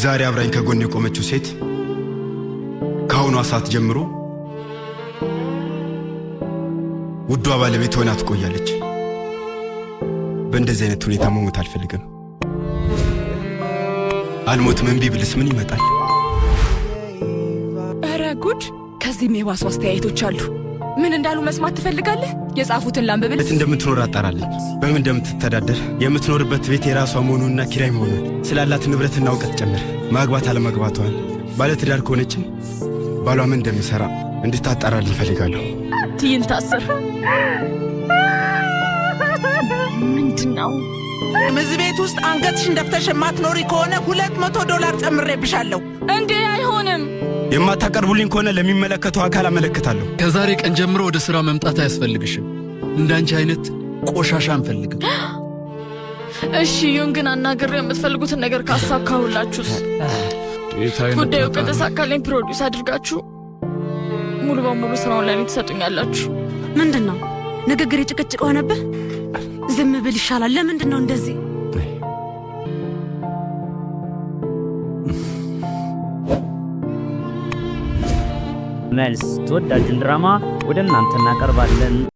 ዛሬ አብራኝ ከጎን የቆመችው ሴት ከአሁኗ ሰዓት ጀምሮ ውዷ ባለቤት ሆና ትቆያለች። በእንደዚህ አይነት ሁኔታ መሞት አልፈልግም። አልሞትም እምቢ ብልስ ምን ይመጣል? ኧረ ጉድ! ከዚህም የባሱ አስተያየቶች አሉ። ምን እንዳሉ መስማት ትፈልጋለህ? የጻፉትን ላንብብል። እንደምትኖር አጣራለኝ። በምን እንደምትተዳደር፣ የምትኖርበት ቤት የራሷ መሆኑንና ኪራይ መሆኑን፣ ስላላት ንብረትና እውቀት ጨምር፣ ማግባት አለመግባቷን፣ ባለትዳር ከሆነችም ባሏ ምን እንደሚሰራ እንድታጣራልኝ እፈልጋለሁ። ትዕይንት 10 ምንድነው? እዚህ ቤት ውስጥ አንገትሽን ደፍተሽ የማትኖሪ ከሆነ $200 ጨምሬብሻለሁ። እንዴ አይሆንም። የማታቀርቡልኝ ከሆነ ለሚመለከተው አካል አመለክታለሁ። ከዛሬ ቀን ጀምሮ ወደ ሥራ መምጣት አያስፈልግሽም። እንዳንቺ አይነት ቆሻሻ አንፈልግም። እሺ ይሁን፣ ግን አናግሬ የምትፈልጉትን ነገር ካሳካሁላችሁስ? ጉዳዩ ከተሳካልኝ ፕሮዲውስ አድርጋችሁ ሙሉ በሙሉ ስራውን ለኔ ትሰጡኛላችሁ። ምንድነው? ንግግር ጭቅጭቅ ሆነብህ? ዝም ብል ይሻላል። ለምንድነው እንደዚህ? መልስ ተወዳጁን ድራማ ወደ እናንተ እናቀርባለን።